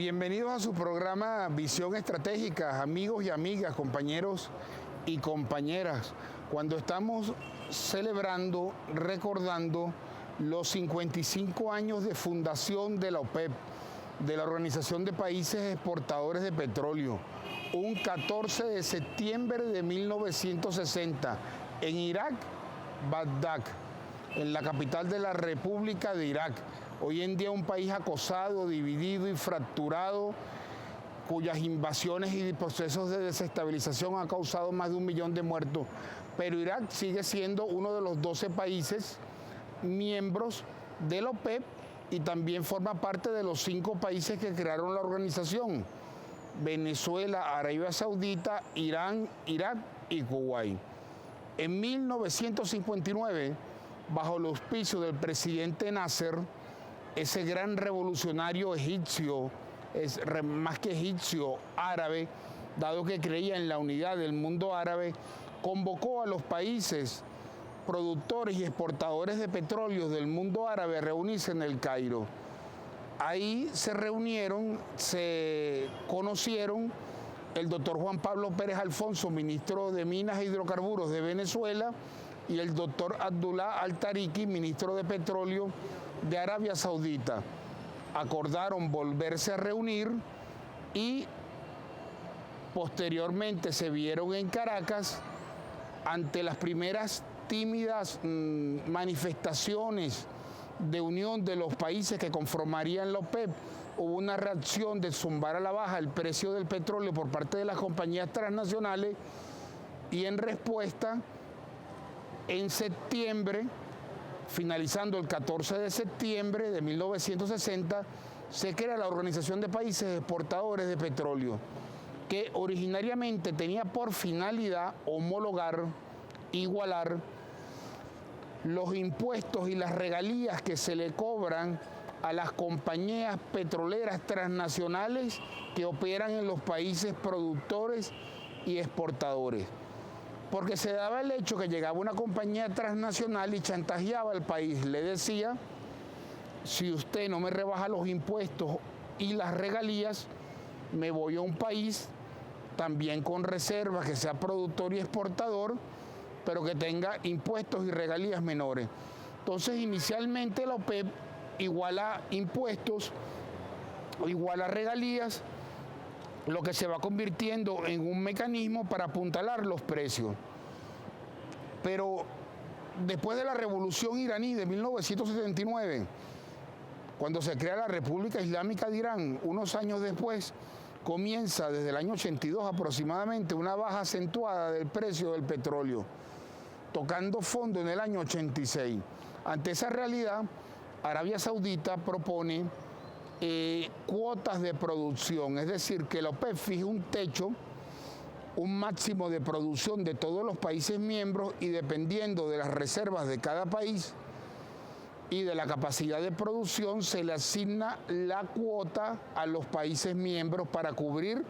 Bienvenidos a su programa Visión Estratégica, amigos y amigas, compañeros y compañeras. Cuando estamos celebrando, recordando los 55 años de fundación de la OPEP, de la Organización de Países Exportadores de Petróleo, un 14 de septiembre de 1960, en Irak, Bagdad, en la capital de la República de Irak. Hoy en día un país acosado, dividido y fracturado, cuyas invasiones y procesos de desestabilización han causado más de 1 millón de muertos. Pero Irak sigue siendo uno de los 12 países miembros de la OPEP y también forma parte de los 5 países que crearon la organización: Venezuela, Arabia Saudita, Irán, Irak y Kuwait. En 1959, bajo el auspicio del presidente Nasser, ese gran revolucionario egipcio, es más que egipcio, árabe, dado que creía en la unidad del mundo árabe, convocó a los países productores y exportadores de petróleo del mundo árabe a reunirse en el Cairo. Ahí se reunieron, se conocieron el doctor Juan Pablo Pérez Alfonso, ministro de Minas e Hidrocarburos de Venezuela, y el doctor Abdullah Al-Tariki, ministro de Petróleo de Arabia Saudita. Acordaron volverse a reunir y posteriormente se vieron en Caracas ante las primeras tímidas manifestaciones de unión de los países que conformarían la OPEP. Hubo una reacción de zumbar a la baja el precio del petróleo por parte de las compañías transnacionales y en respuesta, en septiembre, finalizando el 14 de septiembre de 1960, se crea la Organización de Países Exportadores de Petróleo, que originariamente tenía por finalidad homologar, igualar los impuestos y las regalías que se le cobran a las compañías petroleras transnacionales que operan en los países productores y exportadores. Porque se daba el hecho que llegaba una compañía transnacional y chantajeaba al país. Le decía: si usted no me rebaja los impuestos y las regalías, me voy a un país también con reservas, que sea productor y exportador, pero que tenga impuestos y regalías menores. Entonces, inicialmente la OPEP iguala impuestos, iguala regalías, lo que se va convirtiendo en un mecanismo para apuntalar los precios. Pero después de la revolución iraní de 1979, cuando se crea la República Islámica de Irán, unos años después, comienza desde el año 82 aproximadamente una baja acentuada del precio del petróleo, tocando fondo en el año 86. Ante esa realidad, Arabia Saudita propone cuotas de producción, es decir, que la OPEP fije un techo, un máximo de producción de todos los países miembros, y dependiendo de las reservas de cada país y de la capacidad de producción, se le asigna la cuota a los países miembros para cubrir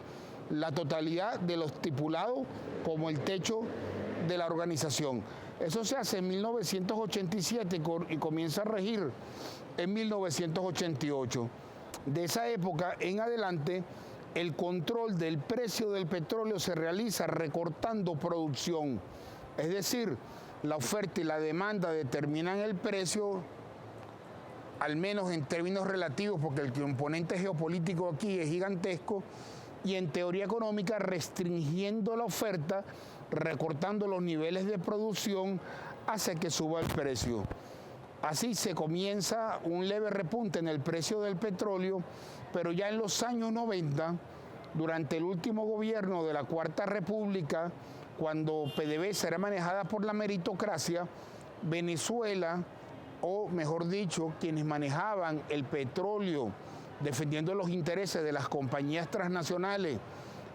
la totalidad de lo estipulado como el techo de la organización. Eso se hace en 1987 y comienza a regir en 1988. De esa época en adelante, el control del precio del petróleo se realiza recortando producción. Es decir, la oferta y la demanda determinan el precio, al menos en términos relativos, porque el componente geopolítico aquí es gigantesco, y en teoría económica, restringiendo la oferta, recortando los niveles de producción, hace que suba el precio. Así se comienza un leve repunte en el precio del petróleo, pero ya en los años 90, durante el último gobierno de la Cuarta República, cuando PDVSA era manejada por la meritocracia, Venezuela, o mejor dicho, quienes manejaban el petróleo defendiendo los intereses de las compañías transnacionales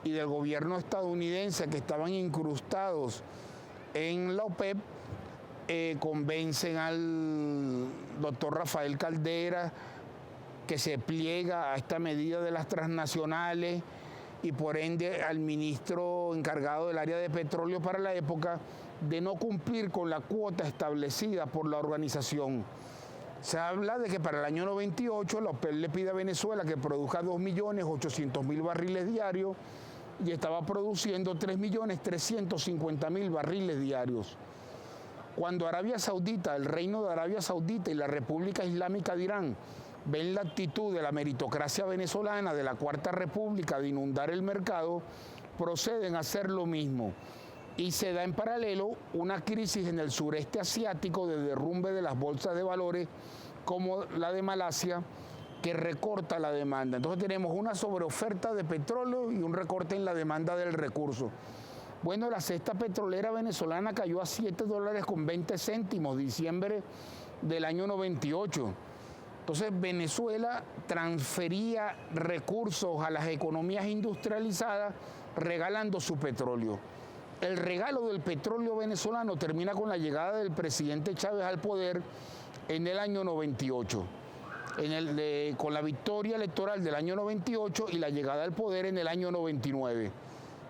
y del gobierno estadounidense que estaban incrustados en la OPEP, convencen al doctor Rafael Caldera, que se pliega a esta medida de las transnacionales, y por ende al ministro encargado del área de petróleo para la época, de no cumplir con la cuota establecida por la organización. Se habla de que para el año 98 la OPEP le pide a Venezuela que produzca 2.800.000 barriles diarios y estaba produciendo 3.350.000 barriles diarios. Cuando Arabia Saudita, el Reino de Arabia Saudita y la República Islámica de Irán ven la actitud de la meritocracia venezolana, de la Cuarta República, de inundar el mercado, proceden a hacer lo mismo. Y se da en paralelo una crisis en el sureste asiático de derrumbe de las bolsas de valores, como la de Malasia, que recorta la demanda. Entonces tenemos una sobreoferta de petróleo y un recorte en la demanda del recurso. Bueno, la cesta petrolera venezolana cayó a $7.20, diciembre del año 98. Entonces Venezuela transfería recursos a las economías industrializadas regalando su petróleo. El regalo del petróleo venezolano termina con la llegada del presidente Chávez al poder en el año 98. Con la victoria electoral del año 98 y la llegada al poder en el año 99.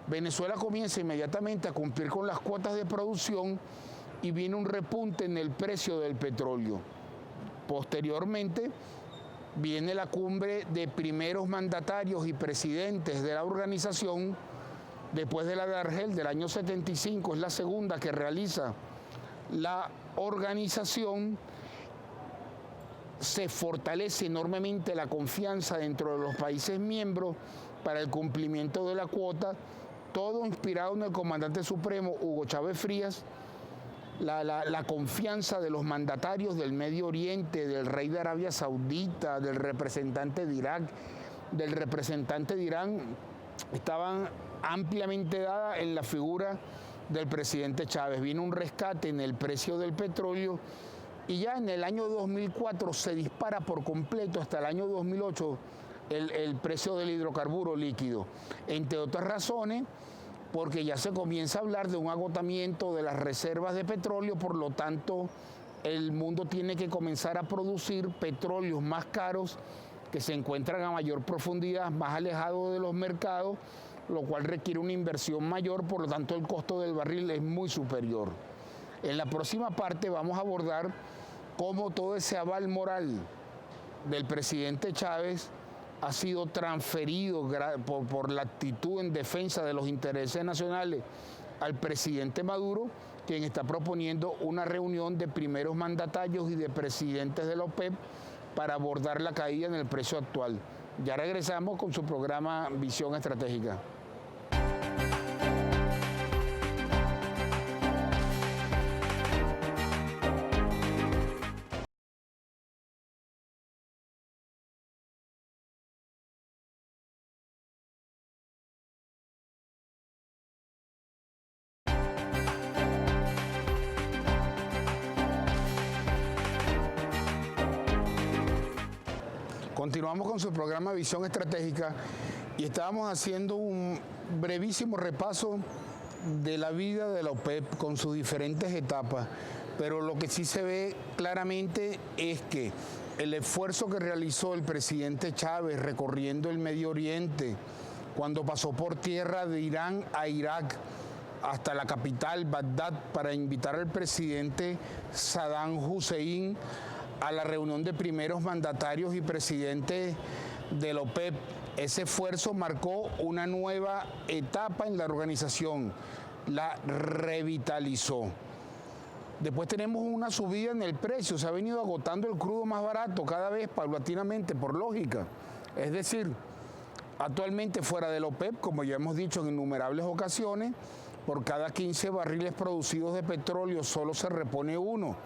Venezuela comienza inmediatamente a cumplir con las cuotas de producción y viene un repunte en el precio del petróleo. Posteriormente viene la cumbre de primeros mandatarios y presidentes de la organización. Después de la de Argel del año 75, es la segunda que realiza la organización. Se fortalece enormemente la confianza dentro de los países miembros para el cumplimiento de la cuota, todo inspirado en el comandante supremo Hugo Chávez Frías, la confianza de los mandatarios del Medio Oriente, del rey de Arabia Saudita, del representante de Irak, del representante de Irán, estaban ampliamente dadas en la figura del presidente Chávez. Vino un rescate en el precio del petróleo y ya en el año 2004 se dispara por completo hasta el año 2008 el precio del hidrocarburo líquido. Entre otras razones, porque ya se comienza a hablar de un agotamiento de las reservas de petróleo, por lo tanto el mundo tiene que comenzar a producir petróleos más caros que se encuentran a mayor profundidad, más alejados de los mercados, lo cual requiere una inversión mayor, por lo tanto el costo del barril es muy superior. En la próxima parte vamos a abordar cómo todo ese aval moral del presidente Chávez ha sido transferido por la actitud en defensa de los intereses nacionales al presidente Maduro, quien está proponiendo una reunión de primeros mandatarios y de presidentes de la OPEP para abordar la caída en el precio actual. Ya regresamos con su programa Visión Estratégica. Continuamos con su programa Visión Estratégica y estábamos haciendo un brevísimo repaso de la vida de la OPEP con sus diferentes etapas, pero lo que sí se ve claramente es que el esfuerzo que realizó el presidente Chávez recorriendo el Medio Oriente, cuando pasó por tierra de Irán a Irak, hasta la capital, Bagdad, para invitar al presidente Saddam Hussein a la reunión de primeros mandatarios y presidentes de la OPEP. Ese esfuerzo marcó una nueva etapa en la organización, la revitalizó. Después tenemos una subida en el precio, se ha venido agotando el crudo más barato cada vez paulatinamente, por lógica. Es decir, actualmente fuera de la OPEP, como ya hemos dicho en innumerables ocasiones, por cada 15 barriles producidos de petróleo solo se repone uno.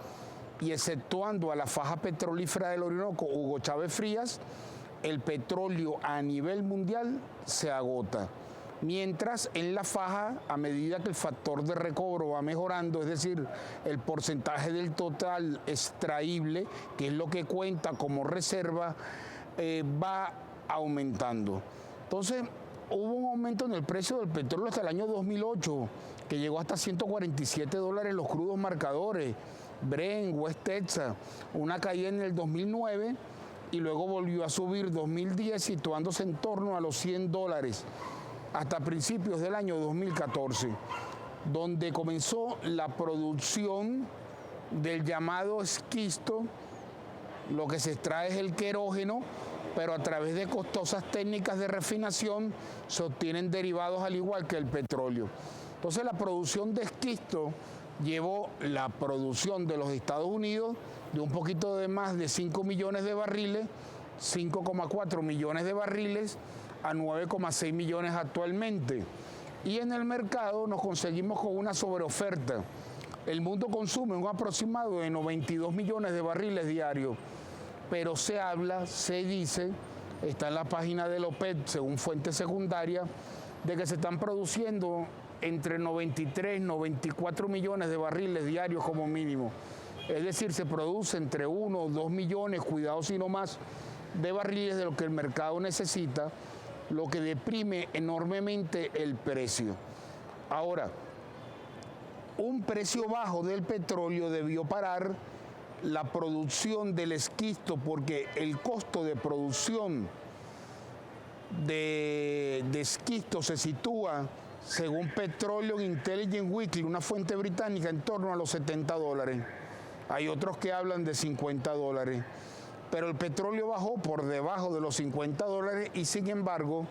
Y exceptuando a la faja petrolífera del Orinoco, Hugo Chávez Frías, el petróleo a nivel mundial se agota. Mientras en la faja, a medida que el factor de recobro va mejorando, es decir, el porcentaje del total extraíble, que es lo que cuenta como reserva, va aumentando. Entonces, hubo un aumento en el precio del petróleo hasta el año 2008, que llegó hasta $147 los crudos marcadores, Brent, West Texas, una caída en el 2009 y luego volvió a subir 2010 situándose en torno a los $100 hasta principios del año 2014, donde comenzó la producción del llamado esquisto lo que se extrae es el querógeno, pero a través de costosas técnicas de refinación se obtienen derivados al igual que el petróleo. Entonces la producción de esquisto llevó la producción de los Estados Unidos de un poquito de más de 5 millones de barriles, 5,4 millones de barriles, a 9,6 millones actualmente. Y en el mercado nos conseguimos con una sobreoferta. El mundo consume un aproximado de 92 millones de barriles diarios, pero se habla, se dice, está en la página de la OPEP, según fuente secundaria, de que se están produciendo entre 93 y 94 millones de barriles diarios como mínimo. Es decir, se produce entre 1 o 2 millones, cuidado si no más, de barriles de lo que el mercado necesita, lo que deprime enormemente el precio. Ahora, un precio bajo del petróleo debió parar la producción del esquisto porque el costo de producción de esquisto se sitúa, según Petroleum Intelligence Weekly, una fuente británica, en torno a los $70. Hay otros que hablan de $50. Pero el petróleo bajó por debajo de los $50 y sin embargo,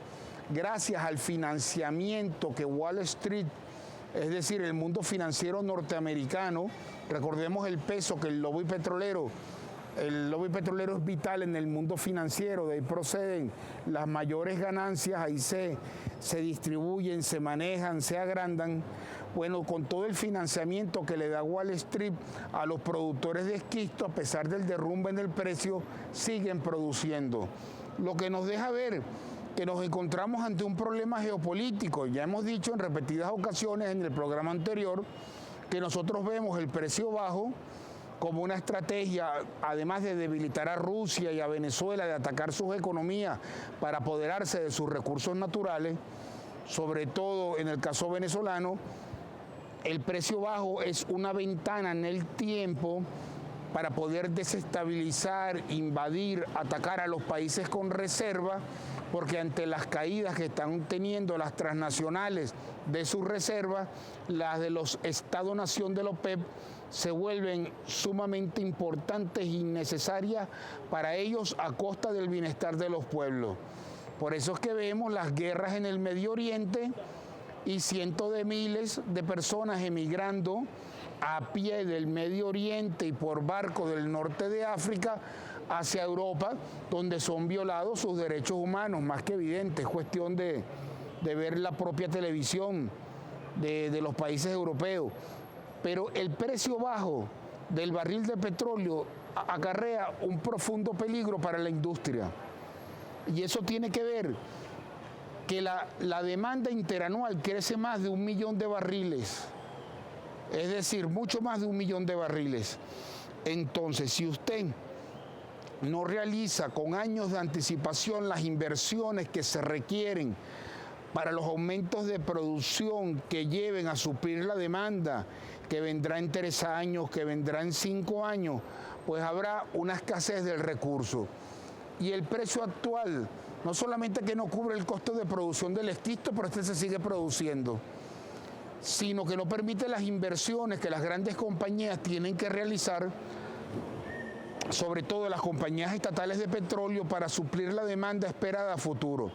gracias al financiamiento que Wall Street, es decir, el mundo financiero norteamericano, recordemos el peso que el lobby petrolero es vital en el mundo financiero, de ahí proceden las mayores ganancias, ahí se distribuyen, se manejan, se agrandan. Bueno, con todo el financiamiento que le da Wall Street a los productores de esquisto, a pesar del derrumbe en el precio, siguen produciendo. Lo que nos deja ver que nos encontramos ante un problema geopolítico. Ya hemos dicho en repetidas ocasiones en el programa anterior que nosotros vemos el precio bajo como una estrategia, además de debilitar a Rusia y a Venezuela, de atacar sus economías para apoderarse de sus recursos naturales, sobre todo en el caso venezolano. El precio bajo es una ventana en el tiempo para poder desestabilizar, invadir, atacar a los países con reserva, porque ante las caídas que están teniendo las transnacionales de sus reservas, las de los Estados-nación de la OPEP se vuelven sumamente importantes y necesarias para ellos a costa del bienestar de los pueblos. Por eso es que vemos las guerras en el Medio Oriente y cientos de miles de personas emigrando a pie del Medio Oriente y por barco del norte de África hacia Europa, donde son violados sus derechos humanos, más que evidente. Es cuestión de ver la propia televisión de los países europeos. Pero el precio bajo del barril de petróleo acarrea un profundo peligro para la industria. Y eso tiene que ver que la demanda interanual crece más de 1 millón de barriles. Es decir, mucho más de 1 millón de barriles. Entonces, si usted no realiza con años de anticipación las inversiones que se requieren para los aumentos de producción que lleven a suplir la demanda, que vendrá en 3 años, que vendrá en 5 años, pues habrá una escasez del recurso. Y el precio actual, no solamente que no cubre el costo de producción del esquisto, pero este se sigue produciendo, sino que no permite las inversiones que las grandes compañías tienen que realizar, sobre todo las compañías estatales de petróleo, para suplir la demanda esperada a futuro.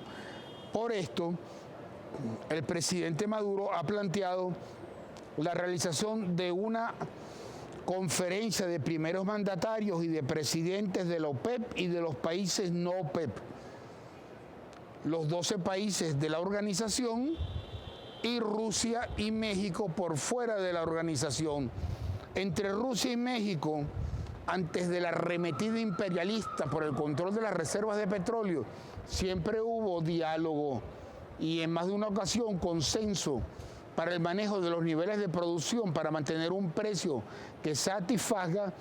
Por esto, el presidente Maduro ha planteado la realización de una conferencia de primeros mandatarios y de presidentes de la OPEP y de los países no OPEP, los 12 países de la organización y Rusia y México por fuera de la organización. Entre Rusia y México, antes de la arremetida imperialista por el control de las reservas de petróleo, siempre hubo diálogo y en más de una ocasión consenso para el manejo de los niveles de producción, para mantener un precio que satisfaga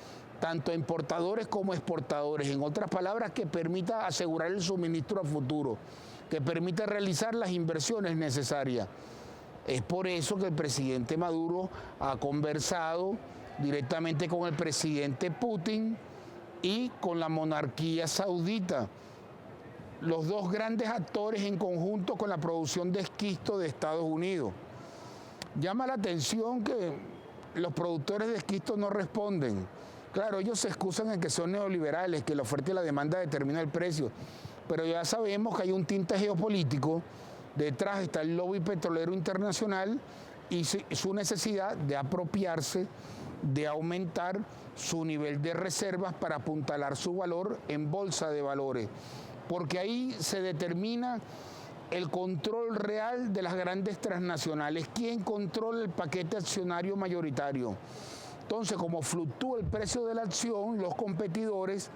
tanto a importadores como exportadores. En otras palabras, que permita asegurar el suministro a futuro, que permita realizar las inversiones necesarias. Es por eso que el presidente Maduro ha conversado directamente con el presidente Putin y con la monarquía saudita, los dos grandes actores en conjunto con la producción de esquisto de Estados Unidos. Llama la atención que los productores de esquisto no responden, Claro, ellos se excusan en que son neoliberales, que la oferta y la demanda determinan el precio, pero ya sabemos que hay un tinte geopolítico, detrás está el lobby petrolero internacional y su necesidad de apropiarse, de aumentar su nivel de reservas para apuntalar su valor en bolsa de valores, porque ahí se determina el control real de las grandes transnacionales, quién controla el paquete accionario mayoritario. Entonces, como fluctúa el precio de la acción, los competidores,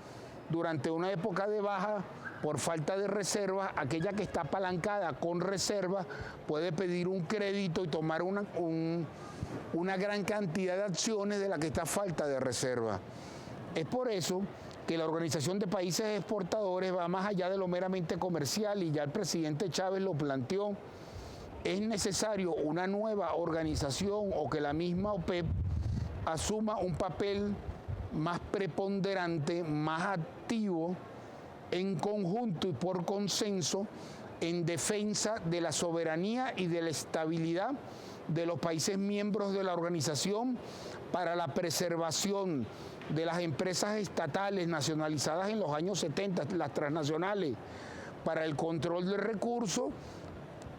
durante una época de baja, por falta de reservas, aquella que está apalancada con reservas puede pedir un crédito y tomar una gran cantidad de acciones de la que está falta de reserva. Es por eso que la Organización de Países Exportadores va más allá de lo meramente comercial, y ya el presidente Chávez lo planteó. Es necesario una nueva organización, o que la misma OPEP asuma un papel más preponderante, más activo, en conjunto y por consenso, en defensa de la soberanía y de la estabilidad de los países miembros de la organización, para la preservación de las empresas estatales nacionalizadas en los años 70, las transnacionales, para el control del recurso,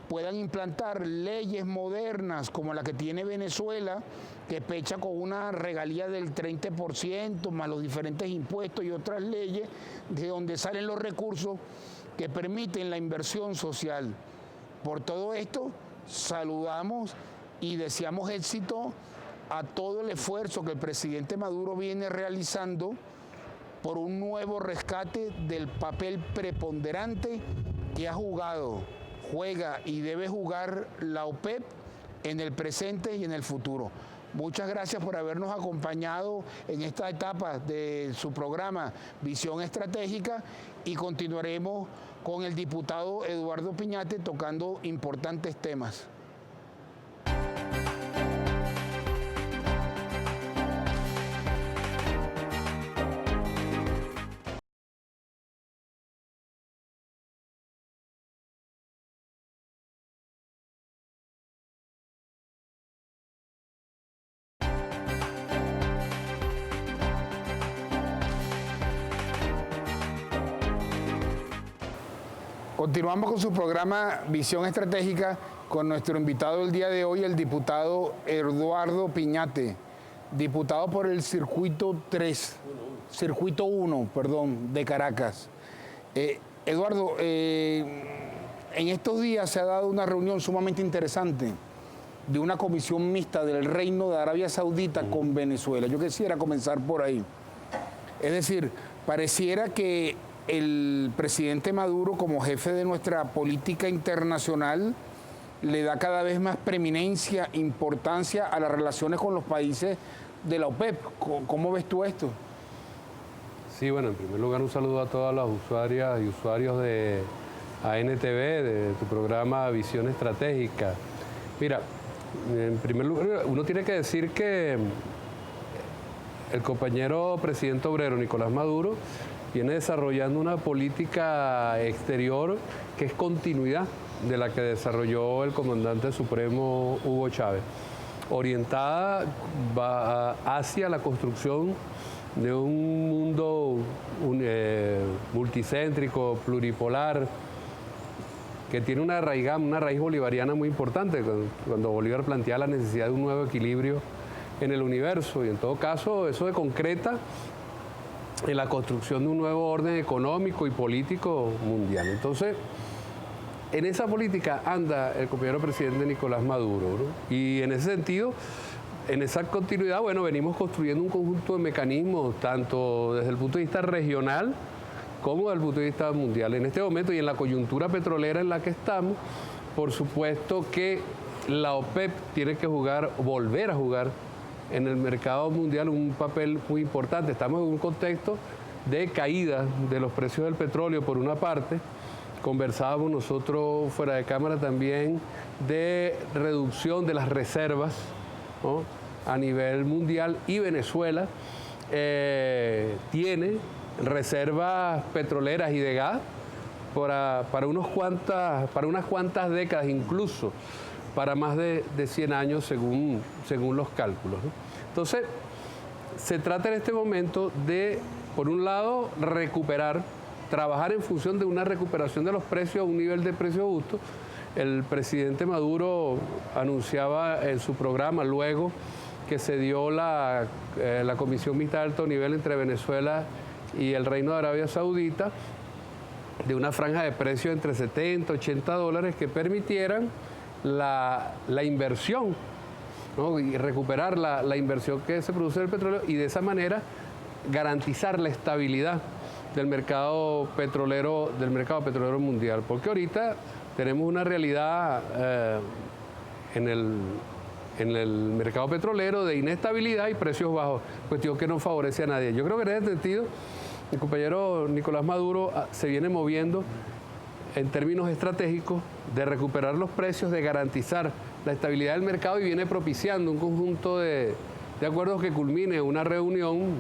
puedan implantar leyes modernas como la que tiene Venezuela, que pecha con una regalía del 30%, más los diferentes impuestos y otras leyes, de donde salen los recursos que permiten la inversión social. Por todo esto, saludamos y deseamos éxito a todo el esfuerzo que el presidente Maduro viene realizando por un nuevo rescate del papel preponderante que ha jugado, juega y debe jugar la OPEP en el presente y en el futuro. Muchas gracias por habernos acompañado en esta etapa de su programa Visión Estratégica, y continuaremos con el diputado Eduardo Piñate tocando importantes temas. Continuamos con su programa Visión Estratégica con nuestro invitado del día de hoy, el diputado Eduardo Piñate, diputado por el Circuito 1, de Caracas. Eduardo, en estos días se ha dado una reunión sumamente interesante de una comisión mixta del Reino de Arabia Saudita con Venezuela. Yo quisiera comenzar por ahí. Es decir, pareciera que el presidente Maduro, como jefe de nuestra política internacional, le da cada vez más preeminencia, importancia a las relaciones con los países de la OPEP. ¿Cómo ves tú esto? Sí, bueno, en primer lugar un saludo a todas las usuarias y usuarios de ANTV, de tu programa Visión Estratégica. Mira, en primer lugar uno tiene que decir que el compañero presidente obrero Nicolás Maduro viene desarrollando una política exterior que es continuidad de la que desarrolló el comandante supremo Hugo Chávez, orientada hacia la construcción de un mundo multicéntrico, pluripolar, que tiene una raíz bolivariana muy importante, cuando Bolívar plantea la necesidad de un nuevo equilibrio en el universo, y en todo caso eso se concreta en la construcción de un nuevo orden económico y político mundial. Entonces, en esa política anda el compañero presidente Nicolás Maduro, ¿no? Y en ese sentido, en esa continuidad, bueno, venimos construyendo un conjunto de mecanismos, tanto desde el punto de vista regional como desde el punto de vista mundial. En este momento y en la coyuntura petrolera en la que estamos, por supuesto que la OPEP tiene que volver a jugar en el mercado mundial un papel muy importante. Estamos en un contexto de caída de los precios del petróleo, por una parte. Conversábamos nosotros fuera de cámara también de reducción de las reservas, ¿no?, a nivel mundial, y Venezuela tiene reservas petroleras y de gas para unas cuantas décadas, incluso para más de 100 años según los cálculos, ¿no? Entonces, se trata en este momento de, por un lado, trabajar en función de una recuperación de los precios a un nivel de precio justo. El presidente Maduro anunciaba en su programa, luego que se dio la Comisión Mixta de Alto Nivel entre Venezuela y el Reino de Arabia Saudita, de una franja de precios entre 70 y 80 dólares que permitieran la inversión, ¿no? Y recuperar la inversión que se produce en el petróleo y de esa manera garantizar la estabilidad del mercado petrolero mundial. Porque ahorita tenemos una realidad en el mercado petrolero de inestabilidad y precios bajos, cuestión que no favorece a nadie. Yo creo que en ese sentido el compañero Nicolás Maduro se viene moviendo en términos estratégicos de recuperar los precios, de garantizar la estabilidad del mercado y viene propiciando un conjunto de acuerdos que culmine una reunión,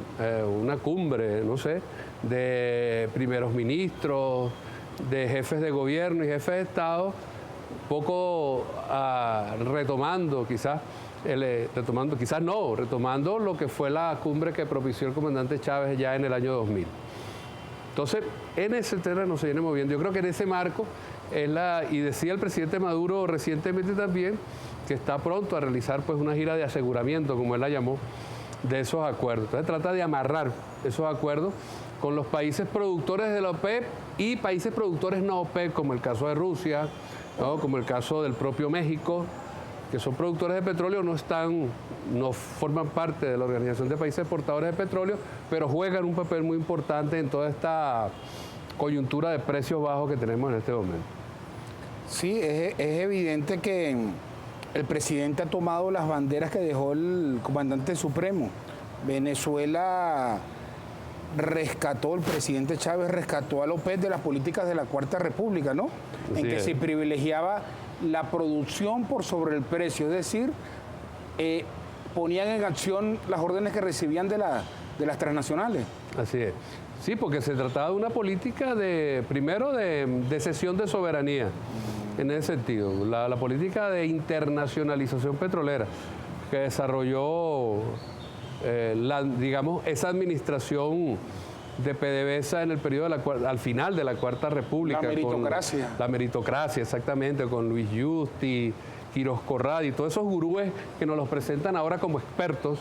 una cumbre, no sé, de primeros ministros, de jefes de gobierno y jefes de Estado, poco retomando lo que fue la cumbre que propició el comandante Chávez ya en el año 2000. Entonces, en ese terreno se viene moviendo. Yo creo que en ese marco y decía el presidente Maduro recientemente también que está pronto a realizar pues una gira de aseguramiento, como él la llamó, de esos acuerdos. Entonces trata de amarrar esos acuerdos con los países productores de la OPEP y países productores no OPEP, como el caso de Rusia, ¿no? Como el caso del propio México, que son productores de petróleo, no forman parte de la Organización de Países Exportadores de Petróleo, pero juegan un papel muy importante en toda esta coyuntura de precios bajos que tenemos en este momento. Sí, es evidente que el presidente ha tomado las banderas que dejó el comandante supremo. Venezuela el presidente Chávez rescató a la OPEP de las políticas de la Cuarta República, ¿no? En que se privilegiaba la producción por sobre el precio, es decir, ponían en acción las órdenes que recibían de las transnacionales. Así es. Sí, porque se trataba de una política primero de cesión de soberanía, en ese sentido, la política de internacionalización petrolera que desarrolló esa administración de PDVSA en el periodo al final de la Cuarta República. La meritocracia. La meritocracia, exactamente, con Luis Justi, Quirós Corradi y todos esos gurúes que nos los presentan ahora como expertos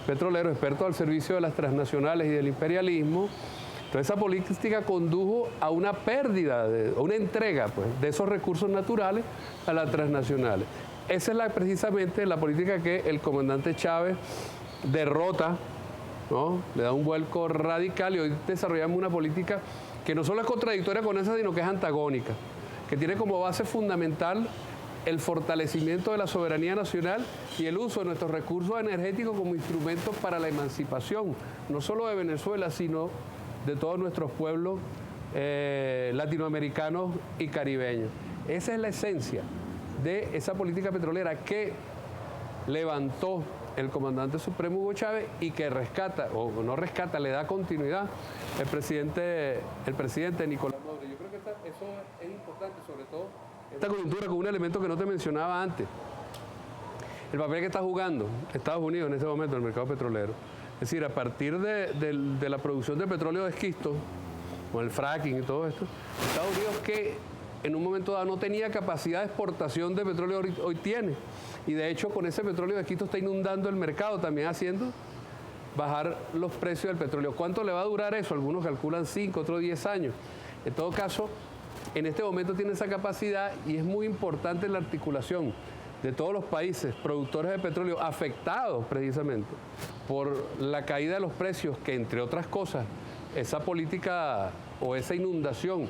petroleros, expertos al servicio de las transnacionales y del imperialismo. Entonces esa política condujo a una pérdida, a una entrega pues, de esos recursos naturales a las transnacionales. Esa es precisamente la política que el comandante Chávez derrota, ¿no? Le da un vuelco radical y hoy desarrollamos una política que no solo es contradictoria con esa, sino que es antagónica, que tiene como base fundamental el fortalecimiento de la soberanía nacional y el uso de nuestros recursos energéticos como instrumentos para la emancipación, no solo de Venezuela, sino de todos nuestros pueblos latinoamericanos y caribeños. Esa es la esencia de esa política petrolera que levantó el comandante supremo Hugo Chávez y que le da continuidad el presidente Nicolás Maduro. Yo creo que eso es importante, sobre todo esta coyuntura con un elemento que no te mencionaba antes. El papel que está jugando Estados Unidos en este momento en el mercado petrolero. Es decir, a partir de la producción de petróleo de esquisto, con el fracking y todo esto, Estados Unidos que en un momento dado no tenía capacidad de exportación de petróleo, hoy tiene. Y de hecho con ese petróleo de esquisto está inundando el mercado, también haciendo bajar los precios del petróleo. ¿Cuánto le va a durar eso? Algunos calculan 5, otros 10 años. En todo caso, en este momento tiene esa capacidad y es muy importante la articulación de todos los países productores de petróleo afectados precisamente por la caída de los precios, que entre otras cosas, esa política o esa inundación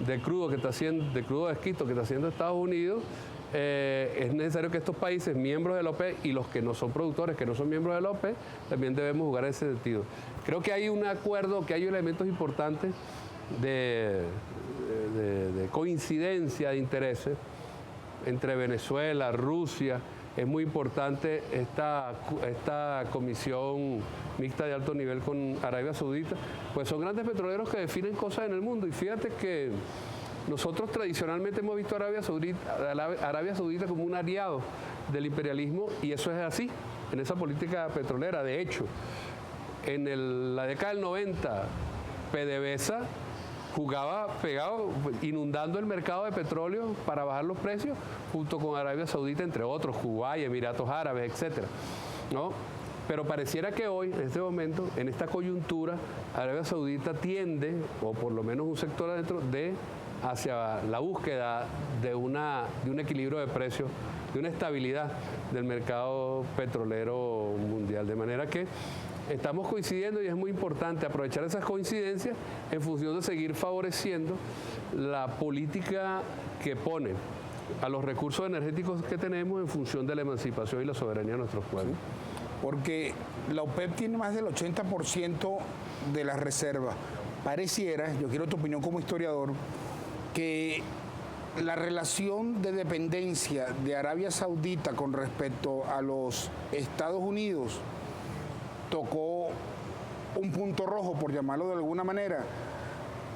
de crudo de esquisto que está haciendo Estados Unidos, es necesario que estos países, miembros de la OPEP y los que no son productores, que no son miembros de la OPEP, también debemos jugar en ese sentido. Creo que hay un acuerdo, que hay elementos importantes de coincidencia de intereses entre Venezuela, Rusia. Es muy importante esta comisión mixta de alto nivel con Arabia Saudita, pues son grandes petroleros que definen cosas en el mundo. Y fíjate que nosotros tradicionalmente hemos visto a Arabia Saudita como un aliado del imperialismo, y eso es así en esa política petrolera. De hecho, la década del 90, PDVSA jugaba pegado, inundando el mercado de petróleo para bajar los precios, junto con Arabia Saudita, entre otros, Kuwait, Emiratos Árabes, etcétera, ¿no? Pero pareciera que hoy, en este momento, en esta coyuntura, Arabia Saudita tiende, o por lo menos un sector adentro, hacia la búsqueda de un equilibrio de precios, de una estabilidad del mercado petrolero mundial. De manera que estamos coincidiendo y es muy importante aprovechar esas coincidencias en función de seguir favoreciendo la política que pone a los recursos energéticos que tenemos en función de la emancipación y la soberanía de nuestros pueblos. Porque la OPEP tiene más del 80% de las reservas. Pareciera, yo quiero tu opinión como historiador, que la relación de dependencia de Arabia Saudita con respecto a los Estados Unidos tocó un punto rojo, por llamarlo de alguna manera,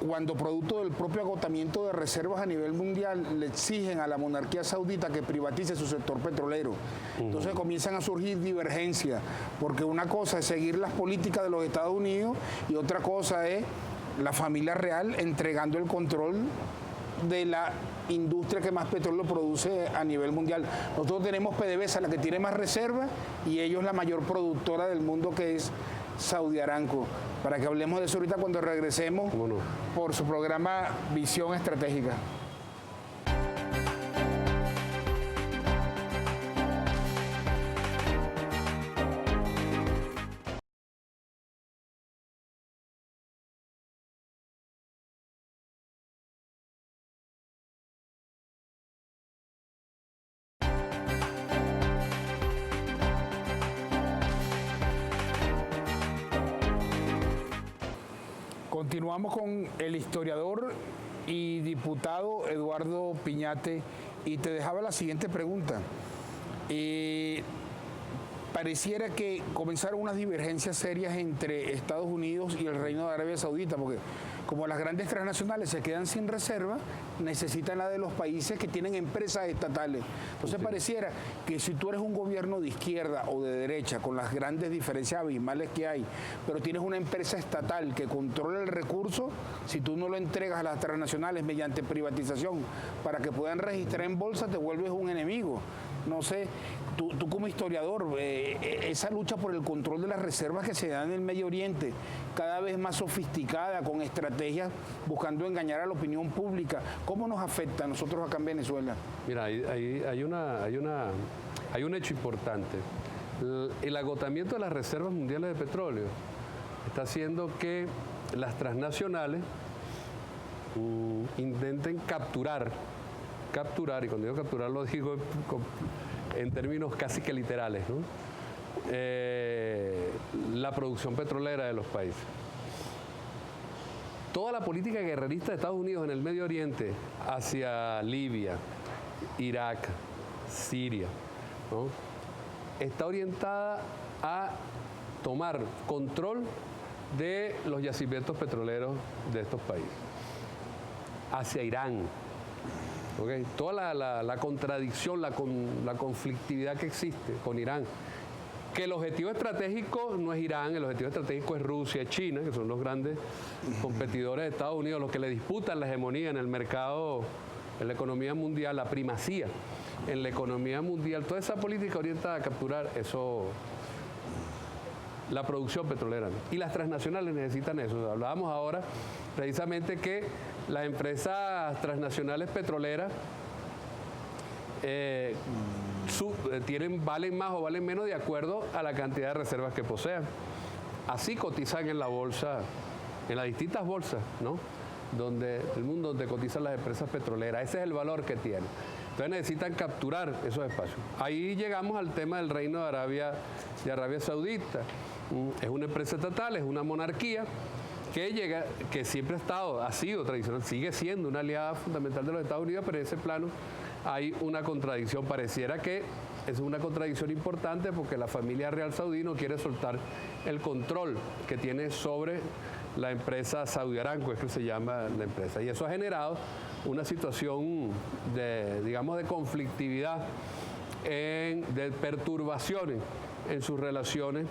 cuando producto del propio agotamiento de reservas a nivel mundial le exigen a la monarquía saudita que privatice su sector petrolero. Entonces comienzan a surgir divergencias, porque una cosa es seguir las políticas de los Estados Unidos y otra cosa es la familia real entregando el control de la industria que más petróleo produce a nivel mundial. Nosotros tenemos PDVSA, la que tiene más reservas, y ellos la mayor productora del mundo, que es Saudi Aramco. Para que hablemos de eso ahorita cuando regresemos por su programa Visión Estratégica. Continuamos con el historiador y diputado Eduardo Piñate, y te dejaba la siguiente pregunta. Pareciera que comenzaron unas divergencias serias entre Estados Unidos y el Reino de Arabia Saudita, porque como las grandes transnacionales se quedan sin reserva, necesitan la de los países que tienen empresas estatales. Entonces pareciera que si tú eres un gobierno de izquierda o de derecha, con las grandes diferencias abismales que hay, pero tienes una empresa estatal que controla el recurso, si tú no lo entregas a las transnacionales mediante privatización para que puedan registrar en bolsa, te vuelves un enemigo. No sé, tú como historiador, esa lucha por el control de las reservas que se dan en el Medio Oriente, cada vez más sofisticada, con estrategias buscando engañar a la opinión pública, ¿cómo nos afecta a nosotros acá en Venezuela? Mira, hay un hecho importante. El agotamiento de las reservas mundiales de petróleo está haciendo que las transnacionales intenten capturar, y cuando digo capturar lo digo en términos casi que literales, ¿no? La producción petrolera de los países. Toda la política guerrerista de Estados Unidos en el Medio Oriente hacia Libia, Irak, Siria, ¿no?, está orientada a tomar control de los yacimientos petroleros de estos países. Hacia Irán. Okay. Toda la contradicción, la conflictividad que existe con Irán, que el objetivo estratégico no es Irán, el objetivo estratégico es Rusia, China, que son los grandes competidores de Estados Unidos, los que le disputan la hegemonía en el mercado, en la economía mundial, la primacía en la economía mundial. Toda esa política orientada a capturar eso, la producción petrolera, ¿no? Y las transnacionales necesitan eso. Hablábamos ahora precisamente que las empresas transnacionales petroleras valen más o valen menos de acuerdo a la cantidad de reservas que posean. Así cotizan en la bolsa, en las distintas bolsas, ¿no?, del mundo donde cotizan las empresas petroleras. Ese es el valor que tienen. Entonces necesitan capturar esos espacios. Ahí llegamos al tema del Reino de Arabia Saudita. Es una empresa estatal, es una monarquía que siempre ha sido tradicional, sigue siendo una aliada fundamental de los Estados Unidos, pero en ese plano hay una contradicción. Pareciera que es una contradicción importante porque la familia real saudí no quiere soltar el control que tiene sobre la empresa Saudi Aramco, es que se llama la empresa. Y eso ha generado una situación de conflictividad, de perturbaciones en sus relaciones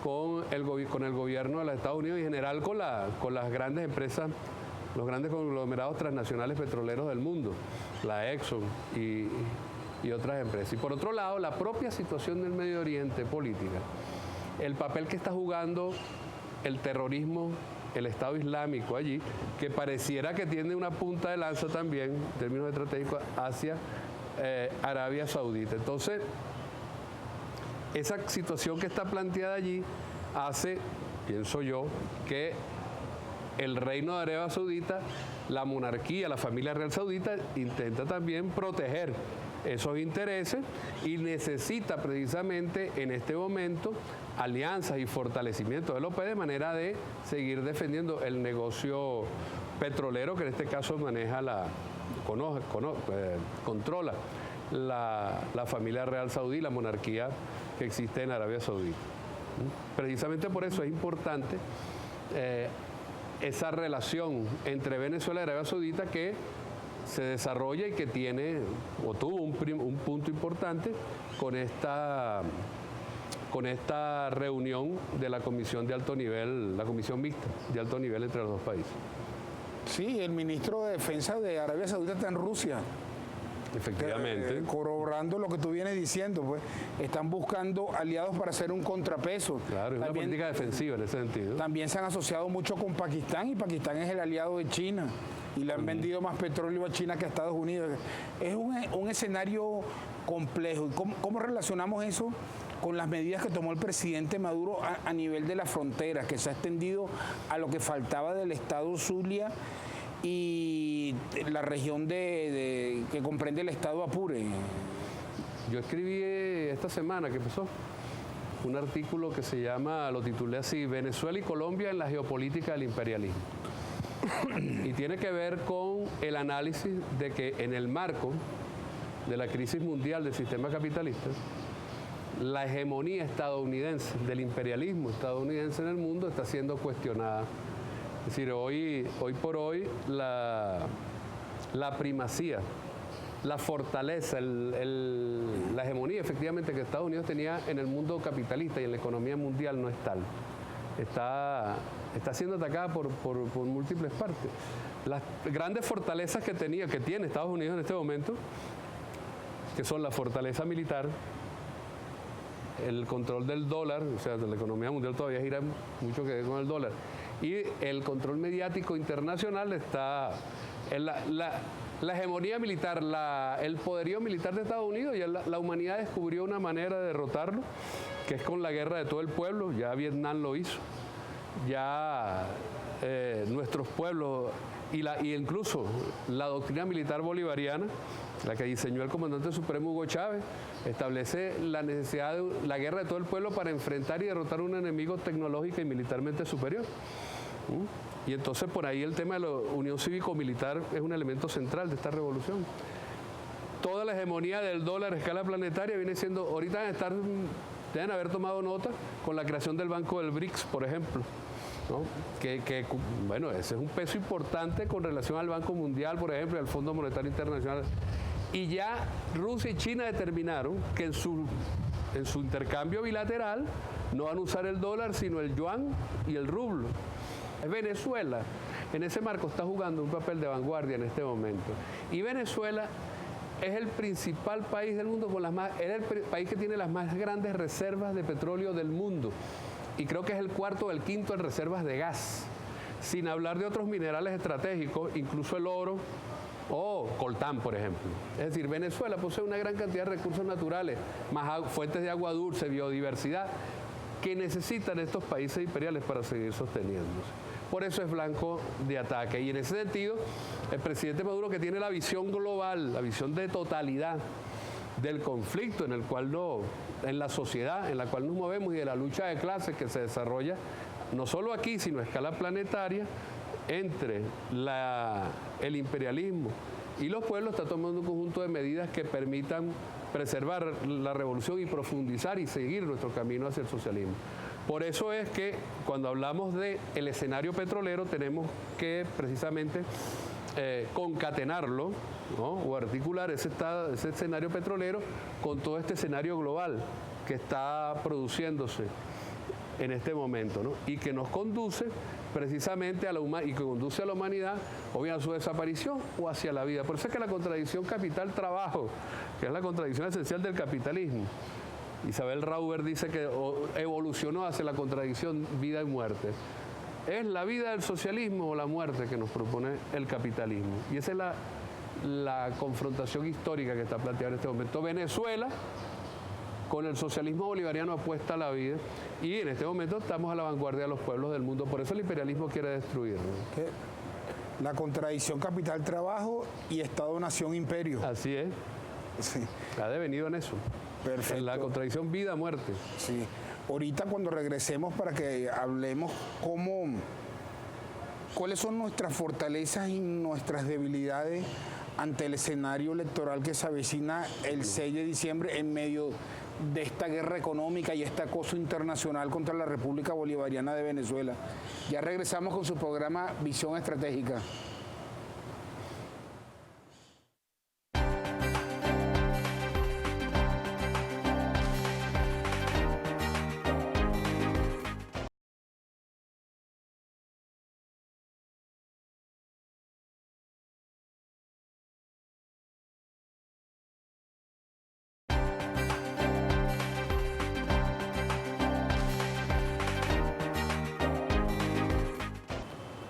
con el gobierno de los Estados Unidos y en general con las grandes empresas, los grandes conglomerados transnacionales petroleros del mundo, la Exxon y otras empresas. Y por otro lado, la propia situación del Medio Oriente política, el papel que está jugando el terrorismo, el Estado Islámico allí, que pareciera que tiene una punta de lanza también, en términos estratégicos, hacia Arabia Saudita. Entonces, esa situación que está planteada allí hace, pienso yo, que el reino de Arabia Saudita, la monarquía, la familia real saudita, intenta también proteger esos intereses y necesita precisamente en este momento alianzas y fortalecimiento de la OPEP de manera de seguir defendiendo el negocio petrolero que en este caso maneja controla la familia real saudí, la monarquía que existe en Arabia Saudita. Precisamente por eso es importante esa relación entre Venezuela y Arabia Saudita que se desarrolla y que tiene o tuvo un punto importante con esta reunión de la comisión de alto nivel, la comisión mixta de alto nivel entre los dos países. Sí, el ministro de Defensa de Arabia Saudita está en Rusia. Efectivamente. Corroborando lo que tú vienes diciendo, pues están buscando aliados para hacer un contrapeso. Claro, es una política defensiva en ese sentido. También se han asociado mucho con Pakistán y Pakistán es el aliado de China y le han vendido más petróleo a China que a Estados Unidos. Es un escenario complejo. ¿Cómo relacionamos eso con las medidas que tomó el presidente Maduro a nivel de las fronteras, que se ha extendido a lo que faltaba del estado Zulia y la región que comprende el estado Apure? Yo escribí esta semana que empezó un artículo que se llama, lo titulé así, Venezuela y Colombia en la geopolítica del imperialismo. Y tiene que ver con el análisis de que en el marco de la crisis mundial del sistema capitalista, la hegemonía estadounidense, del imperialismo estadounidense en el mundo está siendo cuestionada. Es decir, hoy por hoy la primacía, la fortaleza, la hegemonía efectivamente que Estados Unidos tenía en el mundo capitalista y en la economía mundial no es tal. Está siendo atacada por múltiples partes. Las grandes fortalezas que tiene Estados Unidos en este momento, que son la fortaleza militar, el control del dólar, o sea, la economía mundial todavía gira mucho que ver con el dólar, y el control mediático internacional está en la hegemonía militar, el poderío militar de Estados Unidos. Ya la humanidad descubrió una manera de derrotarlo, que es con la guerra de todo el pueblo. Ya Vietnam lo hizo, ya nuestros pueblos y incluso la doctrina militar bolivariana, la que diseñó el comandante supremo Hugo Chávez, establece la necesidad de la guerra de todo el pueblo para enfrentar y derrotar a un enemigo tecnológico y militarmente superior. Y entonces por ahí el tema de la unión cívico-militar es un elemento central de esta revolución. Toda la hegemonía del dólar a escala planetaria viene siendo, ahorita deben haber tomado nota con la creación del Banco del BRICS, por ejemplo, ¿no? Bueno, ese es un peso importante con relación al Banco Mundial, por ejemplo, y al Fondo Monetario Internacional. Y ya Rusia y China determinaron que en su intercambio bilateral no van a usar el dólar, sino el yuan y el rublo. Venezuela, en ese marco, está jugando un papel de vanguardia en este momento. Y Venezuela es el principal país del mundo, es el país que tiene las más grandes reservas de petróleo del mundo. Y creo que es el cuarto o el quinto en reservas de gas, sin hablar de otros minerales estratégicos, incluso el oro o coltán, por ejemplo. Es decir, Venezuela posee una gran cantidad de recursos naturales, más fuentes de agua dulce, biodiversidad, que necesitan estos países imperiales para seguir sosteniéndose. Por eso es blanco de ataque. Y en ese sentido, el presidente Maduro, que tiene la visión global, la visión de totalidad del conflicto en la sociedad en la cual nos movemos y de la lucha de clases que se desarrolla no solo aquí, sino a escala planetaria, entre el imperialismo y los pueblos, está tomando un conjunto de medidas que permitan preservar la revolución y profundizar y seguir nuestro camino hacia el socialismo. Por eso es que cuando hablamos del escenario petrolero tenemos que precisamente concatenarlo, ¿no? O articular ese escenario petrolero con todo este escenario global que está produciéndose en este momento, ¿no? Y que nos conduce precisamente y que conduce a la humanidad o bien a su desaparición o hacia la vida. Por eso es que la contradicción capital-trabajo, que es la contradicción esencial del capitalismo, Isabel Rauber dice que evolucionó hacia la contradicción vida y muerte. ¿Es la vida del socialismo o la muerte que nos propone el capitalismo? Y esa es la confrontación histórica que está planteada en este momento. Venezuela, con el socialismo bolivariano, apuesta a la vida y en este momento estamos a la vanguardia de los pueblos del mundo. Por eso el imperialismo quiere destruirnos. La contradicción capital-trabajo y Estado-nación-imperio. Así es. Sí. Ha devenido en eso. Perfecto. En la contradicción vida-muerte. Sí. Ahorita cuando regresemos para que hablemos cuáles son nuestras fortalezas y nuestras debilidades ante el escenario electoral que se avecina el 6 de diciembre en medio de esta guerra económica y este acoso internacional contra la República Bolivariana de Venezuela. Ya regresamos con su programa Visión Estratégica.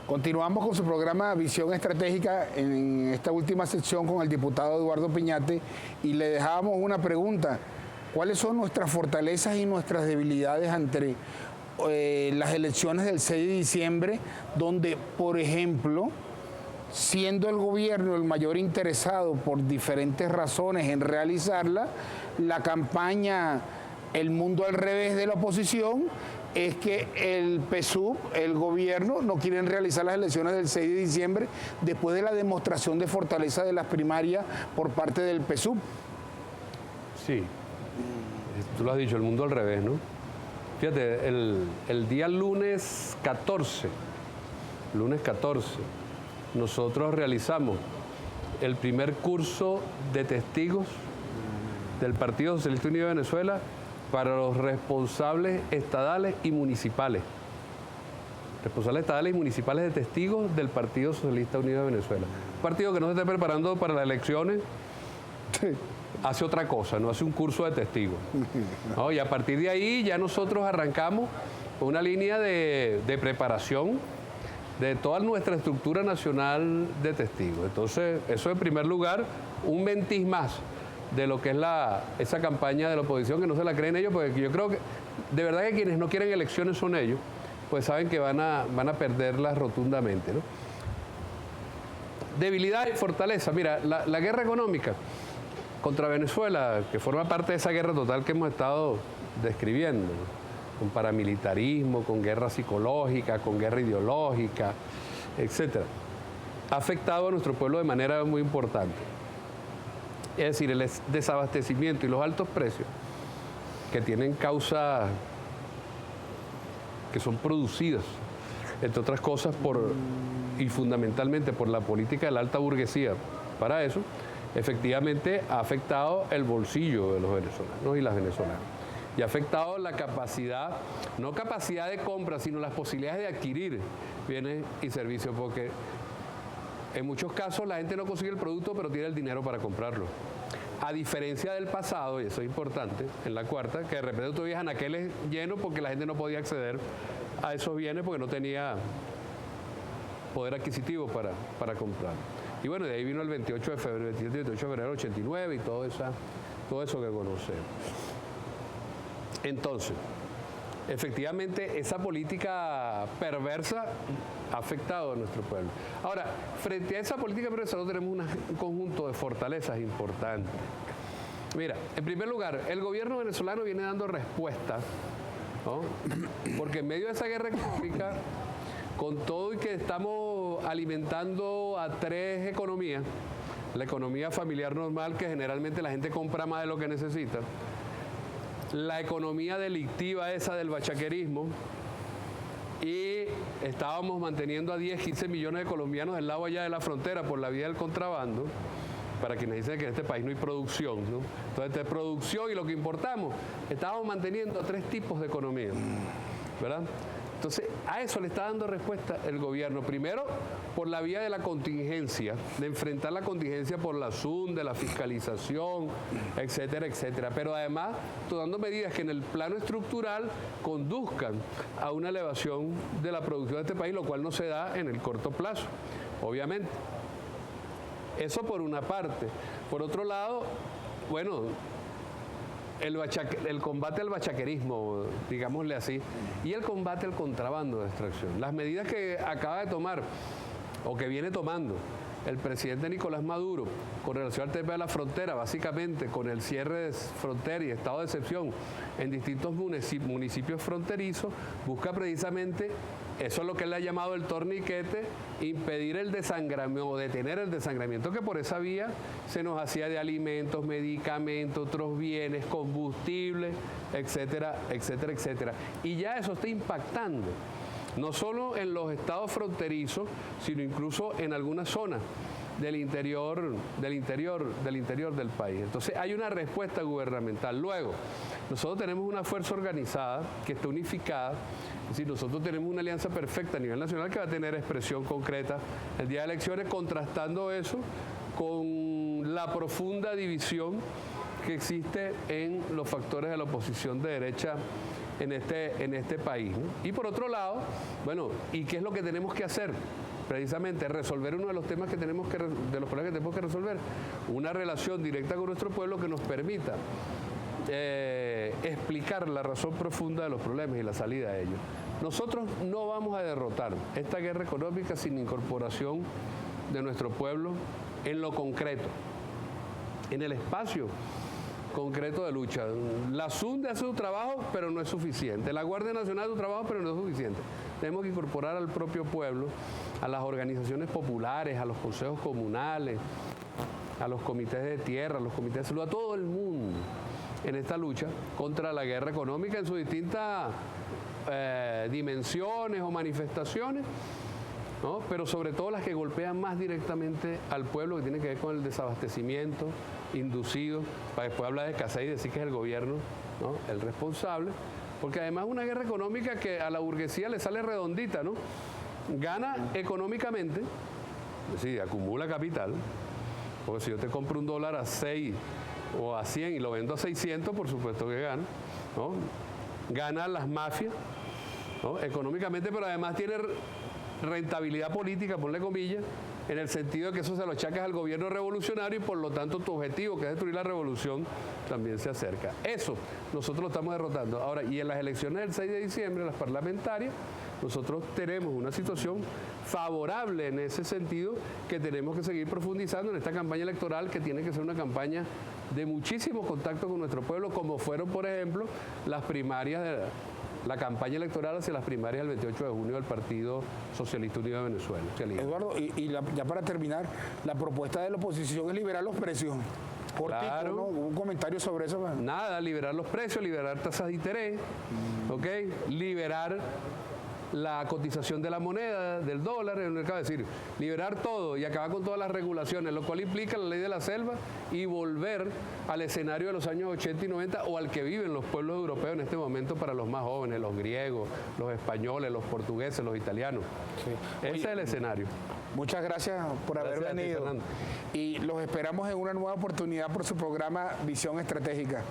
Continuamos con su programa Visión Estratégica en esta última sección con el diputado Eduardo Piñate y le dejábamos una pregunta. ¿Cuáles son nuestras fortalezas y nuestras debilidades ante las elecciones del 6 de diciembre, donde, por ejemplo, siendo el gobierno el mayor interesado por diferentes razones en realizarla, la campaña El Mundo al Revés de la oposición es que el PSUV, el gobierno, no quieren realizar las elecciones del 6 de diciembre después de la demostración de fortaleza de las primarias por parte del PSUV? Sí, tú lo has dicho, el mundo al revés, ¿no? Fíjate, el día lunes 14, nosotros realizamos el primer curso de testigos del Partido Socialista Unido de Venezuela para los responsables estadales y municipales. Responsables estadales y municipales de testigos del Partido Socialista Unido de Venezuela. Un partido que no se está preparando para las elecciones, hace otra cosa, no hace un curso de testigos. ¿No? Y a partir de ahí ya nosotros arrancamos una línea de preparación de toda nuestra estructura nacional de testigos. Entonces, eso en primer lugar, un ventis más de lo que es esa campaña de la oposición, que no se la creen ellos, porque yo creo que de verdad que quienes no quieren elecciones son ellos, pues saben que van a perderlas rotundamente, ¿no? Debilidad y fortaleza. Mira, la guerra económica contra Venezuela, que forma parte de esa guerra total que hemos estado describiendo, ¿no? Con paramilitarismo, con guerra psicológica, con guerra ideológica, etcétera, ha afectado a nuestro pueblo de manera muy importante. Es decir, el desabastecimiento y los altos precios que tienen causas que son producidas, entre otras cosas, y fundamentalmente por la política de la alta burguesía. Para eso, efectivamente, ha afectado el bolsillo de los venezolanos y las venezolanas. Y ha afectado la capacidad, no capacidad de compra, sino las posibilidades de adquirir bienes y servicios, porque en muchos casos la gente no consigue el producto, pero tiene el dinero para comprarlo. A diferencia del pasado, y eso es importante, en la cuarta, que de repente tú veías anaqueles llenos porque la gente no podía acceder a esos bienes porque no tenía poder adquisitivo para comprar. Y bueno, de ahí vino el 28 de febrero, 28 de febrero del 89 y todo eso que conocemos. Entonces, efectivamente, esa política perversa ha afectado a nuestro pueblo. Ahora, frente a esa política perversa, nosotros tenemos un conjunto de fortalezas importantes. Mira, en primer lugar, el gobierno venezolano viene dando respuesta, ¿no? Porque en medio de esa guerra económica, con todo y que estamos alimentando a tres economías, la economía familiar normal, que generalmente la gente compra más de lo que necesita, la economía delictiva esa del bachaquerismo, y estábamos manteniendo a 10, 15 millones de colombianos del lado allá de la frontera por la vía del contrabando, para quienes dicen que en este país no hay producción, ¿no? Entonces, de producción y lo que importamos, estábamos manteniendo a tres tipos de economía. ¿verdad? Entonces, a eso le está dando respuesta el gobierno. Primero, por la vía de la contingencia, de enfrentar la contingencia por la SUN, de la fiscalización, etcétera, etcétera. Pero además, tomando medidas que en el plano estructural conduzcan a una elevación de la producción de este país, lo cual no se da en el corto plazo, obviamente. Eso por una parte. Por otro lado, bueno, el combate al bachaquerismo, digámosle así, y el combate al contrabando de extracción. Las medidas que acaba de tomar, o que viene tomando, el presidente Nicolás Maduro con relación al tema de la frontera, básicamente con el cierre de frontera y estado de excepción en distintos municipios fronterizos, busca precisamente, eso es lo que él ha llamado el torniquete, impedir el desangramiento o detener el desangramiento que por esa vía se nos hacía de alimentos, medicamentos, otros bienes, combustible, etcétera, etcétera, etcétera. Y ya eso está impactando no solo en los estados fronterizos, sino incluso en algunas zonas del interior del país. Entonces hay una respuesta gubernamental. Luego, nosotros tenemos una fuerza organizada que está unificada, es decir, nosotros tenemos una alianza perfecta a nivel nacional que va a tener expresión concreta el día de elecciones, contrastando eso con la profunda división que existe en los factores de la oposición de derecha en este país, ¿no? Y por otro lado, bueno, ¿y qué es lo que tenemos que hacer? Precisamente resolver uno de los temas de los problemas que tenemos que resolver, una relación directa con nuestro pueblo que nos permita explicar la razón profunda de los problemas y la salida de ellos. Nosotros no vamos a derrotar esta guerra económica sin incorporación de nuestro pueblo en lo concreto, en el espacio concreto de lucha. La SUNDE hace su trabajo, pero no es suficiente. La Guardia Nacional hace su trabajo, pero no es suficiente. Tenemos que incorporar al propio pueblo, a las organizaciones populares, a los consejos comunales, a los comités de tierra, a los comités de salud, a todo el mundo en esta lucha contra la guerra económica en sus distintas dimensiones o manifestaciones, ¿no? Pero sobre todo las que golpean más directamente al pueblo, que tiene que ver con el desabastecimiento inducido, para después hablar de escasez y decir que es el gobierno, ¿no?, el responsable, porque además es una guerra económica que a la burguesía le sale redondita, ¿no? Gana económicamente, es decir, acumula capital, porque si yo te compro un dólar a 6 o a 100 y lo vendo a 600, por supuesto que gana, ¿no? Ganan las mafias, ¿no?, económicamente, pero además tiene rentabilidad política, ponle comillas, en el sentido de que eso se lo achacas al gobierno revolucionario y por lo tanto tu objetivo, que es destruir la revolución, también se acerca. Eso nosotros lo estamos derrotando. Ahora, y en las elecciones del 6 de diciembre, las parlamentarias, nosotros tenemos una situación favorable en ese sentido que tenemos que seguir profundizando en esta campaña electoral, que tiene que ser una campaña de muchísimo contacto con nuestro pueblo, como fueron, por ejemplo, las primarias de la campaña electoral hacia las primarias del 28 de junio del Partido Socialista Unido de Venezuela. Eduardo, ya para terminar, la propuesta de la oposición es liberar los precios. Claro. ¿No? Un comentario sobre eso. Nada, liberar los precios, liberar tasas de interés, ¿ok? Liberar la cotización de la moneda, del dólar, es decir, liberar todo y acabar con todas las regulaciones, lo cual implica la ley de la selva y volver al escenario de los años 80 y 90 o al que viven los pueblos europeos en este momento para los más jóvenes, los griegos, los españoles, los portugueses, los italianos. Sí. Ese es el escenario. Muchas gracias por haber venido. Y los esperamos en una nueva oportunidad por su programa Visión Estratégica.